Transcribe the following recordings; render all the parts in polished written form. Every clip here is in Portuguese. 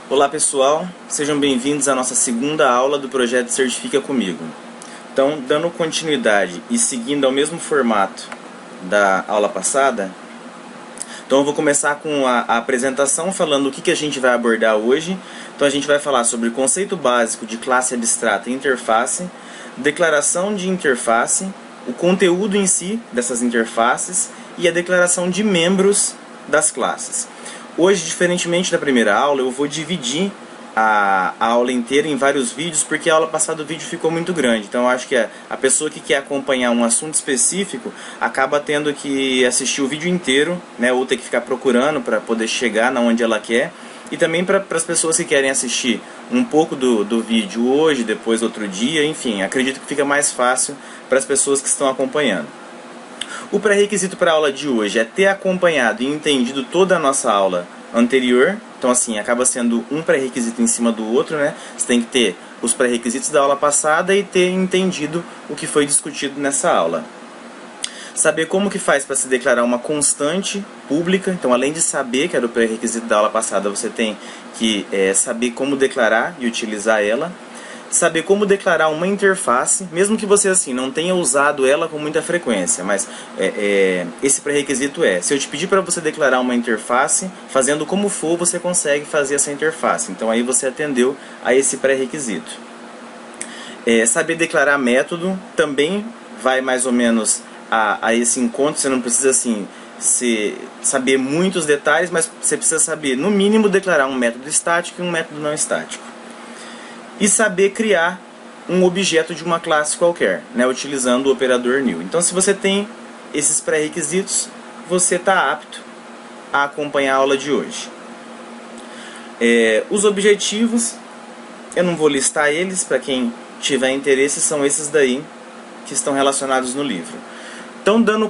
Olá pessoal, sejam bem-vindos à nossa segunda aula do projeto Certifica Comigo. Então, dando continuidade e seguindo ao mesmo formato da aula passada, então eu vou começar com a apresentação falando o que a gente vai abordar hoje. Então a gente vai falar sobre o conceito básico de classe abstrata e interface, declaração de interface, o conteúdo em si dessas interfaces e a declaração de membros das classes. Hoje, diferentemente da primeira aula, eu vou dividir a aula inteira em vários vídeos, porque a aula passada o vídeo ficou muito grande. Então eu acho que a pessoa que quer acompanhar um assunto específico acaba tendo que assistir o vídeo inteiro, né, ou ter que ficar procurando para poder chegar na onde ela quer. E também para as pessoas que querem assistir um pouco do vídeo hoje, depois outro dia, enfim, acredito que fica mais fácil para as pessoas que estão acompanhando. O pré-requisito para a aula de hoje é ter acompanhado e entendido toda a nossa aula anterior. Então assim, acaba sendo um pré-requisito em cima do outro, né? Você tem que ter os pré-requisitos da aula passada e ter entendido o que foi discutido nessa aula. Saber como que faz para se declarar uma constante pública. Então, além de saber que era o pré-requisito da aula passada, você tem que saber como declarar e utilizar ela. Saber como declarar uma interface, mesmo que você assim não tenha usado ela com muita frequência, mas esse pré-requisito se eu te pedir para você declarar uma interface, fazendo como for, você consegue fazer essa interface. Então aí você atendeu a esse pré-requisito. Saber declarar método também vai mais ou menos a esse encontro. Você não precisa assim saber muitos detalhes, mas você precisa saber no mínimo declarar um método estático e um método não estático. E saber criar um objeto de uma classe qualquer, né, utilizando o operador new. Então, se você tem esses pré-requisitos, você está apto a acompanhar a aula de hoje. Os objetivos, eu não vou listar eles, para quem tiver interesse, são esses daí que estão relacionados no livro. Então, dando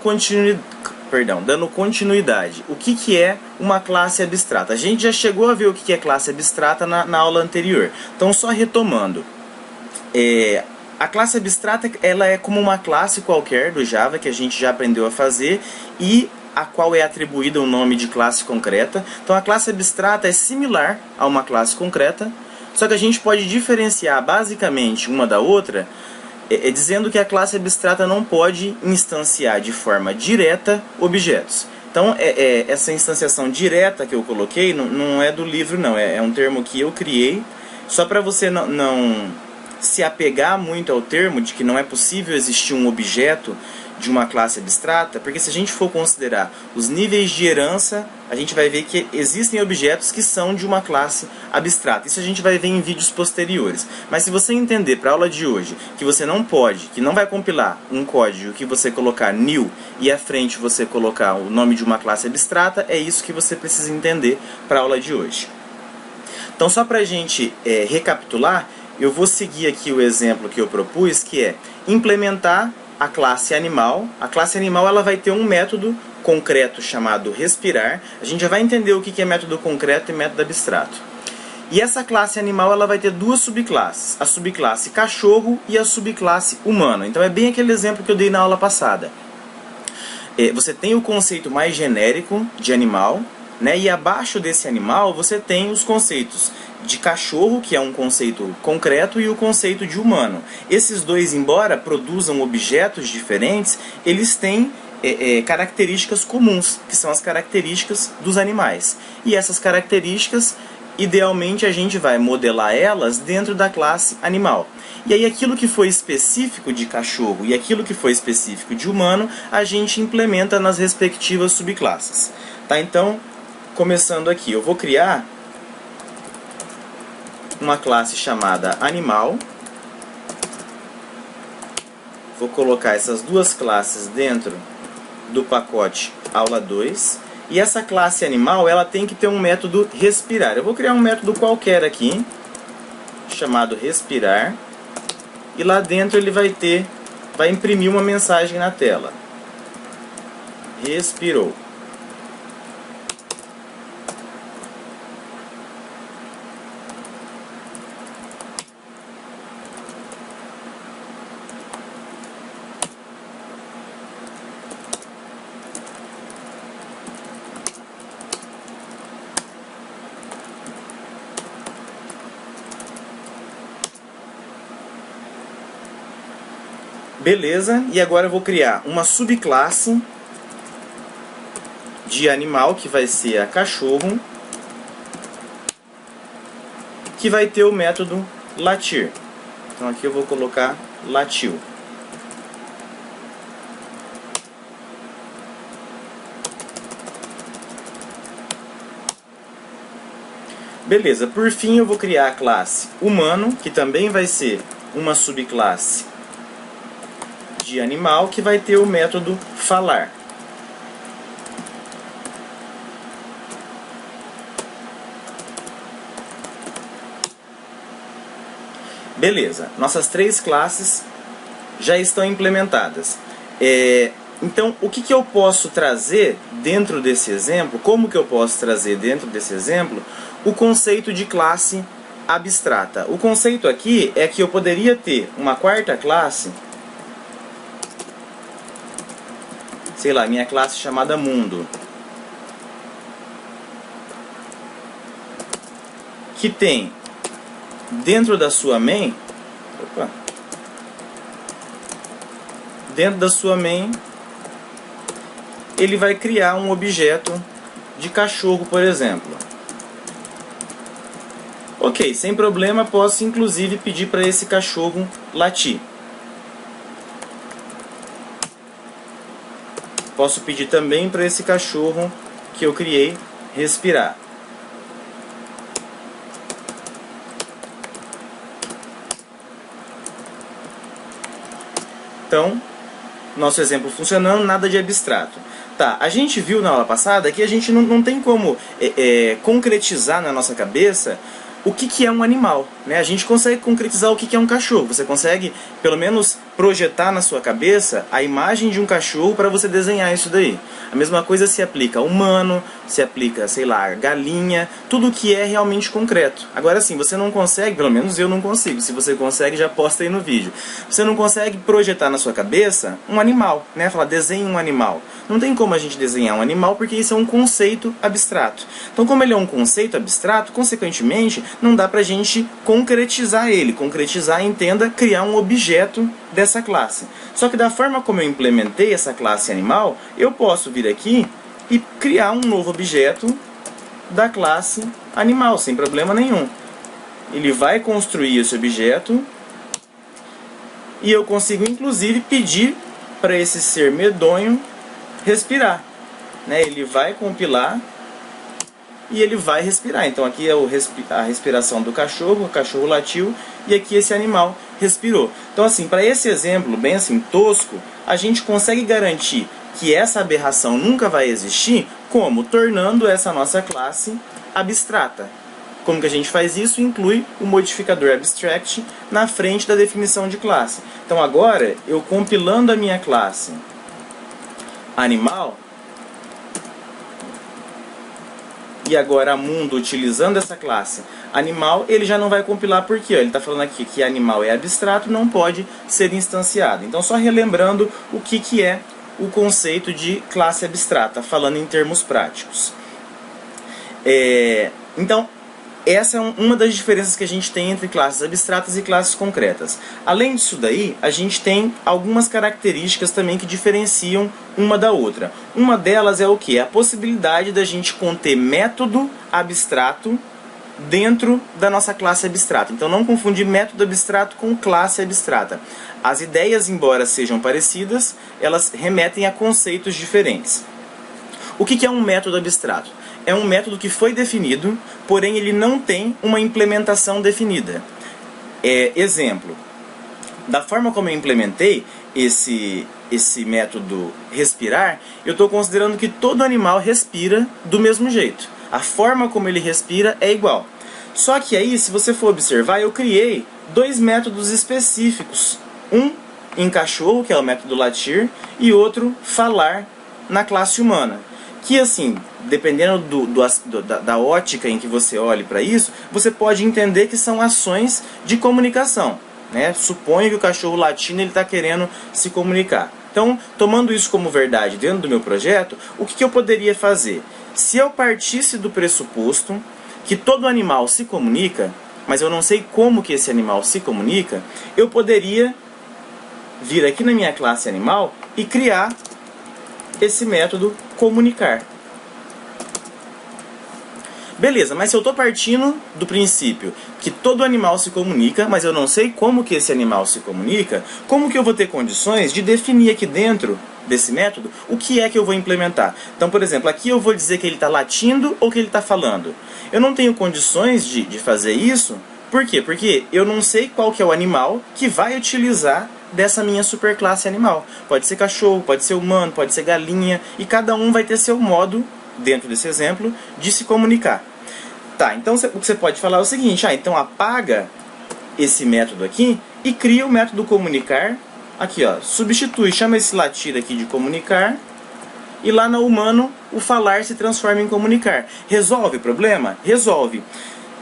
continuidade, o que é uma classe abstrata? A gente já chegou a ver o que é classe abstrata na aula anterior. Então, só retomando. A classe abstrata ela é como uma classe qualquer do Java, que a gente já aprendeu a fazer, e a qual é atribuída o nome de classe concreta. Então, a classe abstrata é similar a uma classe concreta, só que a gente pode diferenciar basicamente uma da outra, dizendo que a classe abstrata não pode instanciar de forma direta objetos. Então, essa instanciação direta que eu coloquei não é do livro, não. É um termo que eu criei, só para você não se apegar muito ao termo de que não é possível existir um objeto de uma classe abstrata, porque se a gente for considerar os níveis de herança, a gente vai ver que existem objetos que são de uma classe abstrata. Isso a gente vai ver em vídeos posteriores. Mas se você entender para a aula de hoje que você não pode, que não vai compilar um código que você colocar new e à frente você colocar o nome de uma classe abstrata, é isso que você precisa entender para a aula de hoje. Então, só para a gente recapitular, eu vou seguir aqui o exemplo que eu propus, que é implementar a classe animal. A classe animal ela vai ter um método concreto chamado respirar. A gente já vai entender o que é método concreto e método abstrato. E essa classe animal ela vai ter duas subclasses. A subclasse cachorro e a subclasse humano. Então é bem aquele exemplo que eu dei na aula passada. Você tem o conceito mais genérico de animal, né? E abaixo desse animal você tem os conceitos de cachorro, que é um conceito concreto, e o conceito de humano. Esses dois, embora produzam objetos diferentes, eles têm características comuns, que são as características dos animais. E essas características, idealmente, a gente vai modelar elas dentro da classe animal. E aí aquilo que foi específico de cachorro e aquilo que foi específico de humano, a gente implementa nas respectivas subclasses. Tá? Então, começando aqui, eu vou criar uma classe chamada animal. Vou colocar essas duas classes dentro do pacote aula 2. E essa classe animal ela tem que ter um método respirar. Eu vou criar um método qualquer aqui, chamado respirar. E lá dentro ele vai imprimir uma mensagem na tela. Respirou. Beleza, e agora eu vou criar uma subclasse de animal, que vai ser a cachorro, que vai ter o método latir. Então aqui eu vou colocar latiu. Beleza, por fim eu vou criar a classe humano, que também vai ser uma subclasse de animal, que vai ter o método falar. Beleza, nossas três classes já estão implementadas. Então, o que eu posso trazer dentro desse exemplo? Como que eu posso trazer dentro desse exemplo o conceito de classe abstrata? O conceito aqui é que eu poderia ter uma quarta classe, sei lá, minha classe chamada mundo, que tem dentro da sua main, dentro da sua main, ele vai criar um objeto de cachorro, por exemplo. Ok, sem problema, posso inclusive pedir para esse cachorro latir. Posso pedir também para esse cachorro que eu criei respirar. Então, nosso exemplo funcionando, nada de abstrato. Tá, a gente viu na aula passada que a gente não tem como concretizar na nossa cabeça o que é um animal, né? A gente consegue concretizar o que é um cachorro. Você consegue, pelo menos, projetar na sua cabeça a imagem de um cachorro para você desenhar isso daí. A mesma coisa se aplica a humano, se aplica, sei lá, a galinha, tudo que é realmente concreto. Agora sim, você não consegue, pelo menos eu não consigo, se você consegue já posta aí no vídeo. Você não consegue projetar na sua cabeça um animal, né? Falar, desenhe um animal. Não tem como a gente desenhar um animal porque isso é um conceito abstrato. Então, como ele é um conceito abstrato, consequentemente, não dá pra gente concretizar ele. Concretizar, entenda, criar um objeto dessa classe. Só que da forma como eu implementei essa classe animal, eu posso vir aqui e criar um novo objeto da classe animal, sem problema nenhum. Ele vai construir esse objeto e eu consigo inclusive pedir para esse ser medonho respirar, né? Ele vai compilar e ele vai respirar. Então aqui é a respiração do cachorro, o cachorro latiu e aqui esse animal respirou. Então assim, para esse exemplo bem assim tosco, a gente consegue garantir que essa aberração nunca vai existir, como? Tornando essa nossa classe abstrata. Como que a gente faz isso? Inclui o modificador abstract na frente da definição de classe. Então agora, eu compilando a minha classe animal, e agora a mundo utilizando essa classe animal, ele já não vai compilar porque ele está falando aqui que animal é abstrato, não pode ser instanciado. Então só relembrando o que é o conceito de classe abstrata, falando em termos práticos. Então, essa é uma das diferenças que a gente tem entre classes abstratas e classes concretas. Além disso daí, a gente tem algumas características também que diferenciam uma da outra. Uma delas é o que? A possibilidade da gente conter método abstrato dentro da nossa classe abstrata. Então não confundir método abstrato com classe abstrata. As ideias, embora sejam parecidas, elas remetem a conceitos diferentes. O que é um método abstrato? É um método que foi definido, porém ele não tem uma implementação definida. Exemplo, da forma como eu implementei esse método respirar, eu estou considerando que todo animal respira do mesmo jeito. A forma como ele respira é igual. Só que aí, se você for observar, eu criei dois métodos específicos. Um em cachorro, que é o método latir, e outro falar na classe humana. Que assim, dependendo da ótica em que você olhe para isso, você pode entender que são ações de comunicação, né? Suponho que o cachorro latindo ele está querendo se comunicar. Então, tomando isso como verdade dentro do meu projeto, o que eu poderia fazer? Se eu partisse do pressuposto que todo animal se comunica, mas eu não sei como que esse animal se comunica, eu poderia vir aqui na minha classe animal e criar esse método comunicar. Beleza, mas se eu estou partindo do princípio que todo animal se comunica, mas eu não sei como que esse animal se comunica, como que eu vou ter condições de definir aqui dentro desse método o que é que eu vou implementar? Então, por exemplo, aqui eu vou dizer que ele está latindo ou que ele está falando. Eu não tenho condições de fazer isso. Por quê? Porque eu não sei qual que é o animal que vai utilizar dessa minha superclasse animal. Pode ser cachorro, pode ser humano, pode ser galinha, e cada um vai ter seu modo, dentro desse exemplo, de se comunicar. Tá, então o que você pode falar é o seguinte, então apaga esse método aqui e cria o método comunicar, aqui ó, substitui, chama esse latir aqui de comunicar, e lá no humano o falar se transforma em comunicar. Resolve o problema? Resolve.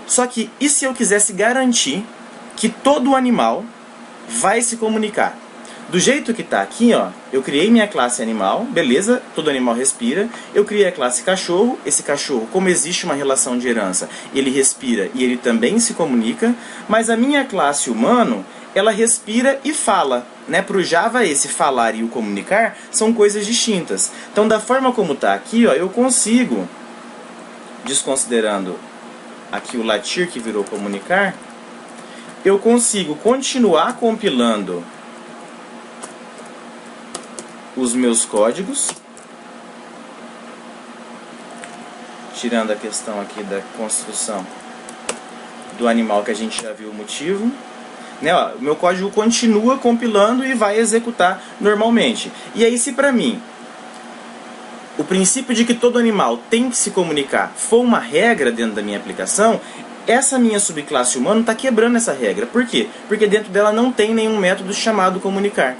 Só que, e se eu quisesse garantir que todo animal vai se comunicar? Do jeito que está aqui, ó, eu criei minha classe animal, beleza, todo animal respira. Eu criei a classe cachorro, esse cachorro, como existe uma relação de herança, ele respira e ele também se comunica. Mas a minha classe humano, ela respira e fala. Né? Para o Java, esse falar e o comunicar são coisas distintas. Então, da forma como está aqui, ó, eu consigo, desconsiderando aqui o latir que virou comunicar, eu consigo continuar compilando os meus códigos, tirando a questão aqui da construção do animal que a gente já viu o motivo, né? Ó, o meu código continua compilando e vai executar normalmente. E aí, se para mim o princípio de que todo animal tem que se comunicar for uma regra dentro da minha aplicação, essa minha subclasse humano está quebrando essa regra. Por quê? Porque dentro dela não tem nenhum método chamado comunicar.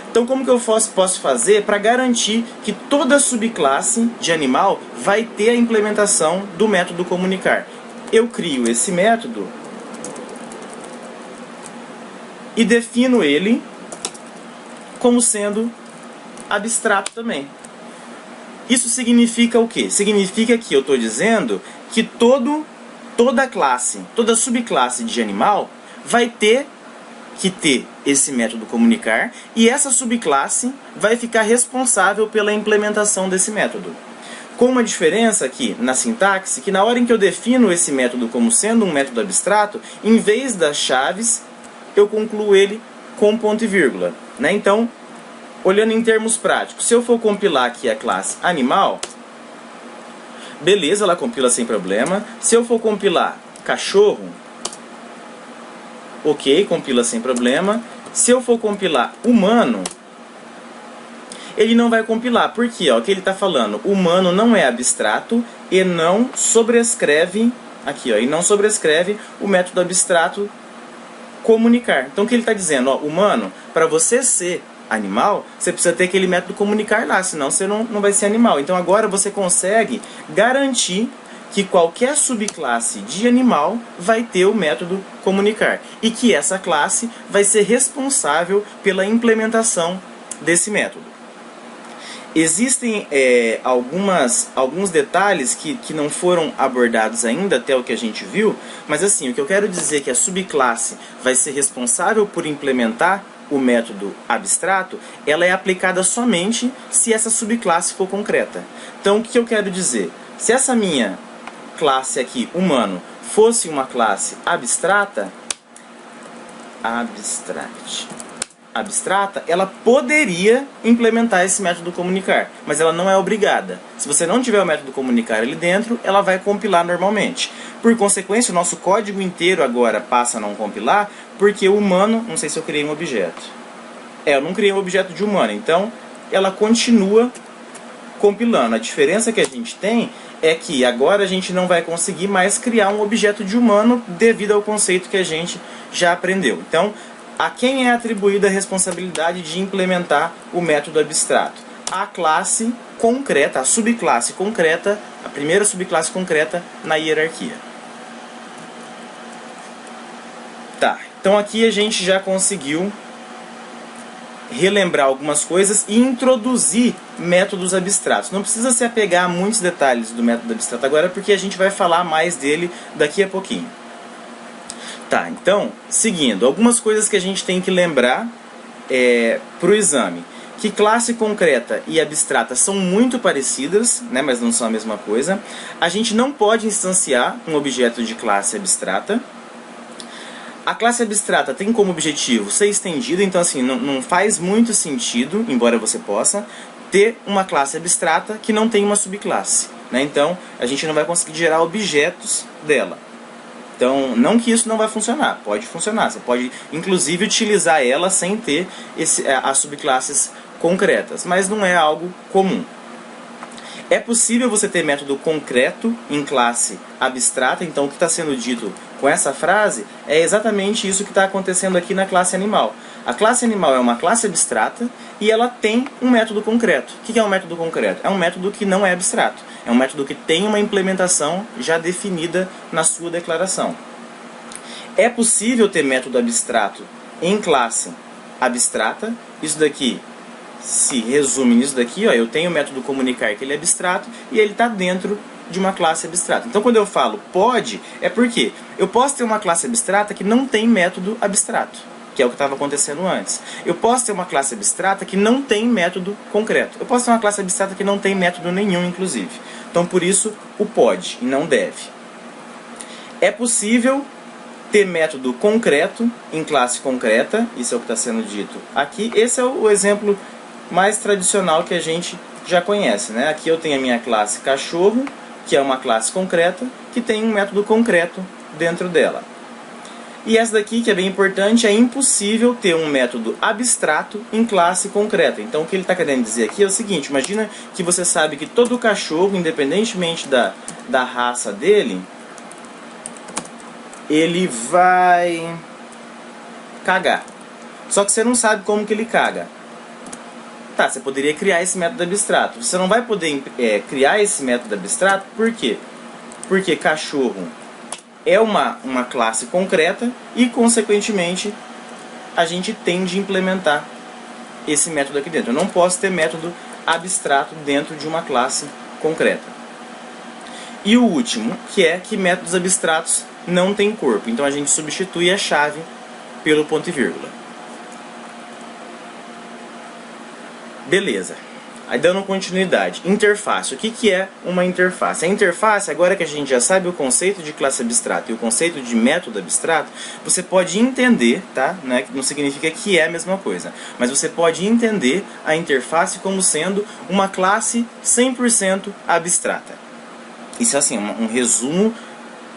Então, como que eu posso fazer para garantir que toda subclasse de animal vai ter a implementação do método comunicar? Eu crio esse método e defino ele como sendo abstrato também. Isso significa o quê? Significa que eu estou dizendo que toda classe, toda subclasse de animal vai ter que ter esse método comunicar, e essa subclasse vai ficar responsável pela implementação desse método. Com uma diferença aqui na sintaxe, que na hora em que eu defino esse método como sendo um método abstrato, em vez das chaves, eu concluo ele com ponto e vírgula. Né? Então, olhando em termos práticos, se eu for compilar aqui a classe animal, beleza, ela compila sem problema. Se eu for compilar cachorro, ok, compila sem problema. Se eu for compilar humano, ele não vai compilar. Por quê? Ó, o que ele está falando? Humano não é abstrato e não sobrescreve, aqui, ó, e não sobrescreve o método abstrato comunicar. Então o que ele está dizendo? Ó, humano, para você ser animal, você precisa ter aquele método comunicar lá, senão você não vai ser animal. Então agora você consegue garantir que qualquer subclasse de animal vai ter o método comunicar e que essa classe vai ser responsável pela implementação desse método. Existem alguns detalhes que não foram abordados ainda, até o que a gente viu, mas assim, o que eu quero dizer é que a subclasse vai ser responsável por implementar o método abstrato, ela é aplicada somente se essa subclasse for concreta. Então, o que eu quero dizer? Se essa minha classe aqui, humano, fosse uma classe abstrata, ela poderia implementar esse método comunicar, mas ela não é obrigada. Se você não tiver o método comunicar ali dentro, ela vai compilar normalmente. Por consequência, o nosso código inteiro agora passa a não compilar, porque o humano, não sei se eu criei um objeto. Eu não criei um objeto de humano, então ela continua compilando. A diferença que a gente tem é que agora a gente não vai conseguir mais criar um objeto de humano devido ao conceito que a gente já aprendeu. Então, a quem é atribuída a responsabilidade de implementar o método abstrato? A classe concreta, a subclasse concreta, a primeira subclasse concreta na hierarquia. Tá, então aqui a gente já conseguiu relembrar algumas coisas e introduzir métodos abstratos. Não precisa se apegar a muitos detalhes do método abstrato agora, porque a gente vai falar mais dele daqui a pouquinho. Tá, então, seguindo, algumas coisas que a gente tem que lembrar para o exame que classe concreta e abstrata são muito parecidas, né, mas não são a mesma coisa. A gente não pode instanciar um objeto de classe abstrata. A classe abstrata tem como objetivo ser estendida, então assim, não faz muito sentido, embora você possa, ter uma classe abstrata que não tem uma subclasse, né? Então, a gente não vai conseguir gerar objetos dela. Então, não que isso não vai funcionar, pode funcionar. Você pode, inclusive, utilizar ela sem ter as subclasses concretas, mas não é algo comum. É possível você ter método concreto em classe abstrata, então o que está sendo dito com essa frase é exatamente isso que está acontecendo aqui na classe animal. A classe animal é uma classe abstrata e ela tem um método concreto. O que é um método concreto? É um método que não é abstrato. É um método que tem uma implementação já definida na sua declaração. É possível ter método abstrato em classe abstrata. Isso daqui se resume nisso daqui, ó, eu tenho o método comunicar que ele é abstrato e ele está dentro de uma classe abstrata. Então quando eu falo pode, é porque eu posso ter uma classe abstrata que não tem método abstrato, que é o que estava acontecendo antes. Eu posso ter uma classe abstrata que não tem método concreto. Eu posso ter uma classe abstrata que não tem método nenhum, inclusive. Então por isso o pode e não deve. É possível ter método concreto em classe concreta, isso é o que está sendo dito aqui. Esse é o exemplo mais tradicional que a gente já conhece, né? Aqui eu tenho a minha classe cachorro, que é uma classe concreta, que tem um método concreto dentro dela. E essa daqui, que é bem importante, é impossível ter um método abstrato em classe concreta. Então o que ele está querendo dizer aqui é o seguinte: imagina que você sabe que todo cachorro, independentemente da raça dele, ele vai cagar. Só que você não sabe como que ele caga. Tá, você poderia criar esse método abstrato. Você não vai poder criar esse método abstrato, por quê? Porque cachorro é uma classe concreta e, consequentemente, a gente tem de implementar esse método aqui dentro. Eu não posso ter método abstrato dentro de uma classe concreta. E o último, que é que métodos abstratos não têm corpo. Então a gente substitui a chave pelo ponto e vírgula. Beleza. Aí dando continuidade. Interface. O que é uma interface? A interface, agora que a gente já sabe o conceito de classe abstrata e o conceito de método abstrato, você pode entender, tá? Não significa que é a mesma coisa, mas você pode entender a interface como sendo uma classe 100% abstrata. Isso é assim, um resumo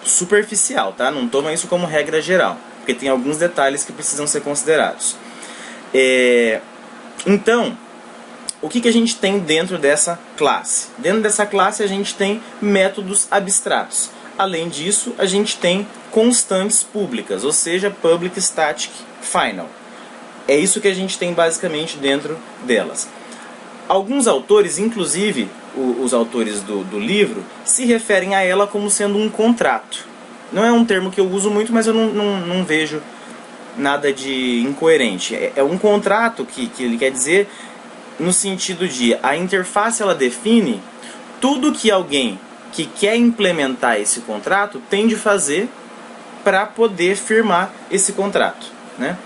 superficial, tá? Não toma isso como regra geral, porque tem alguns detalhes que precisam ser considerados. Então, o que a gente tem dentro dessa classe? Dentro dessa classe a gente tem métodos abstratos. Além disso, a gente tem constantes públicas, ou seja, public static final. É isso que a gente tem basicamente dentro delas. Alguns autores, inclusive os autores do livro, se referem a ela como sendo um contrato. Não é um termo que eu uso muito, mas eu não vejo nada de incoerente. É um contrato que ele quer dizer no sentido de a interface ela define tudo que alguém que quer implementar esse contrato tem de fazer para poder firmar esse contrato, né?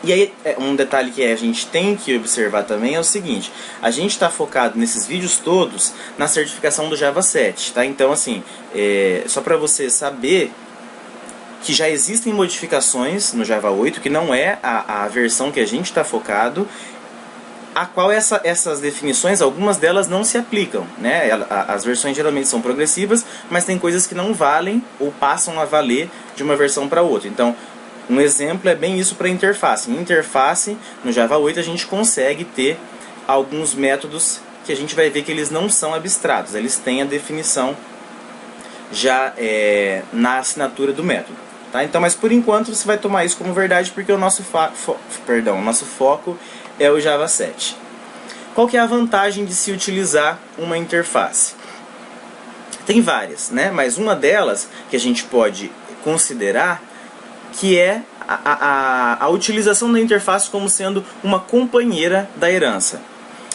E aí um detalhe que a gente tem que observar também é o seguinte: a gente está focado nesses vídeos todos na certificação do Java 7, tá? Então assim, só para você saber que já existem modificações no Java 8, que não é a versão que a gente está focado, a qual essas definições, algumas delas não se aplicam, né? As versões geralmente são progressivas, mas tem coisas que não valem ou passam a valer de uma versão para outra. Então, um exemplo é bem isso para interface. Em interface, no Java 8, a gente consegue ter alguns métodos que a gente vai ver que eles não são abstratos, eles têm a definição já na assinatura do método. Tá? Então, mas por enquanto você vai tomar isso como verdade, porque o nosso foco é o Java 7. Qual que é a vantagem de se utilizar uma interface? Tem várias, né? Mas uma delas que a gente pode considerar que é a utilização da interface como sendo uma companheira da herança.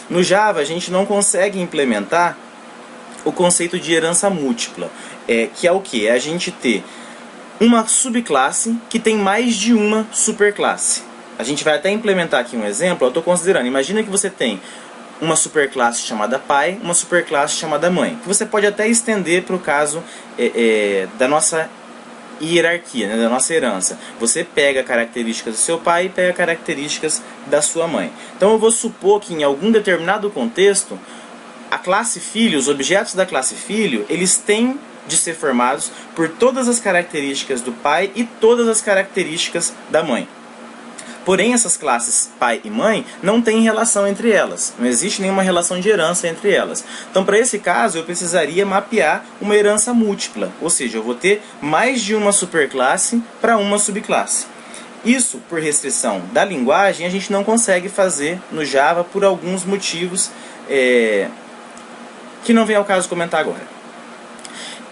No Java a gente não consegue implementar o conceito de herança múltipla, que é o que? É a gente ter uma subclasse que tem mais de uma superclasse. a gente vai até implementar aqui um exemplo. Eu estou considerando, imagina que você tem uma superclasse chamada pai, uma superclasse chamada mãe, que você pode até estender para o caso da nossa hierarquia, né, da nossa herança. Você pega características do seu pai e pega características da sua mãe. Então eu vou supor que em algum determinado contexto, a classe filho, os objetos da classe filho, eles têm de ser formados por todas as características do pai e todas as características da mãe. Porém, essas classes pai e mãe não têm relação entre elas. Não existe nenhuma relação de herança entre elas. Então, para esse caso, eu precisaria mapear uma herança múltipla. Ou seja, eu vou ter mais de uma superclasse para uma subclasse. Isso, por restrição da linguagem, a gente não consegue fazer no Java por alguns motivos que não vem ao caso comentar agora.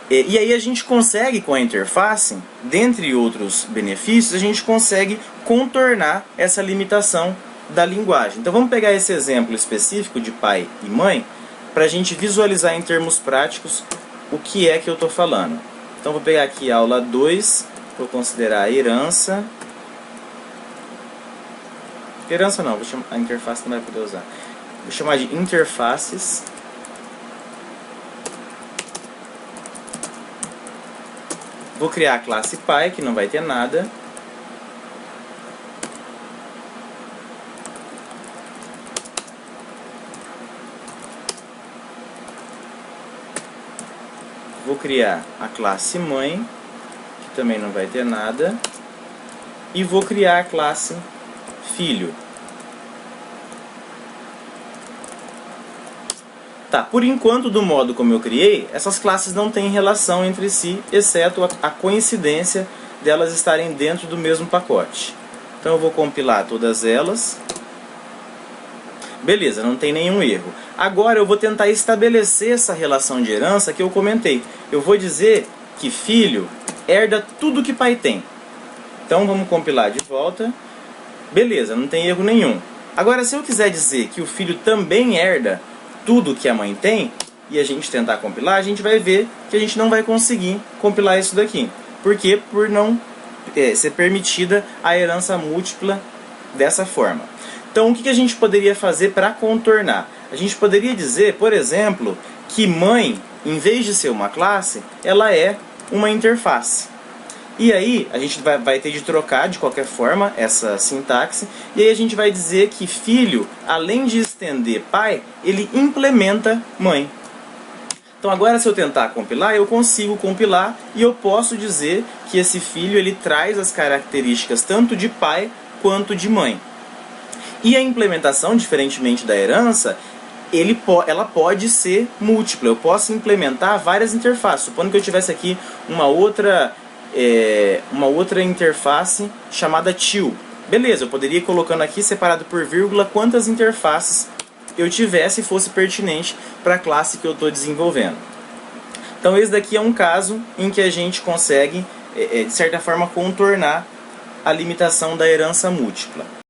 E aí a gente consegue, com a interface, dentre outros benefícios, a gente consegue contornar essa limitação da linguagem. Então vamos pegar esse exemplo específico de pai e mãe, para a gente visualizar em termos práticos o que é que eu estou falando. Então vou pegar aqui a aula 2, vou considerar a herança. Herança não, vou chamar, a interface não vai poder usar. Vou chamar de interfaces. Vou criar a classe pai, que não vai ter nada. Vou criar a classe mãe, que também não vai ter nada. E vou criar a classe filho. Tá, por enquanto, do modo como eu criei, essas classes não têm relação entre si, exceto a coincidência delas estarem dentro do mesmo pacote. Então eu vou compilar todas elas. Beleza, não tem nenhum erro. Agora eu vou tentar estabelecer essa relação de herança que eu comentei. Eu vou dizer que filho herda tudo que pai tem. Então vamos compilar de volta. Beleza, não tem erro nenhum. Agora, se eu quiser dizer que o filho também herda tudo que a mãe tem, e a gente tentar compilar, a gente vai ver que a gente não vai conseguir compilar isso daqui. Por quê? Por não ser permitida a herança múltipla dessa forma. Então, o que a gente poderia fazer para contornar? A gente poderia dizer, por exemplo, que mãe, em vez de ser uma classe, ela é uma interface. E aí, a gente vai ter de trocar, de qualquer forma, essa sintaxe. E aí a gente vai dizer que filho, além de estender pai, ele implementa mãe. Então agora, se eu tentar compilar, eu consigo compilar e eu posso dizer que esse filho ele traz as características tanto de pai quanto de mãe. E a implementação, diferentemente da herança, ela pode ser múltipla. Eu posso implementar várias interfaces. Supondo que eu tivesse aqui uma outra interface chamada till. Beleza, eu poderia ir colocando aqui, separado por vírgula, quantas interfaces eu tivesse e fosse pertinente para a classe que eu estou desenvolvendo. Então esse daqui é um caso em que a gente consegue, de certa forma, contornar a limitação da herança múltipla.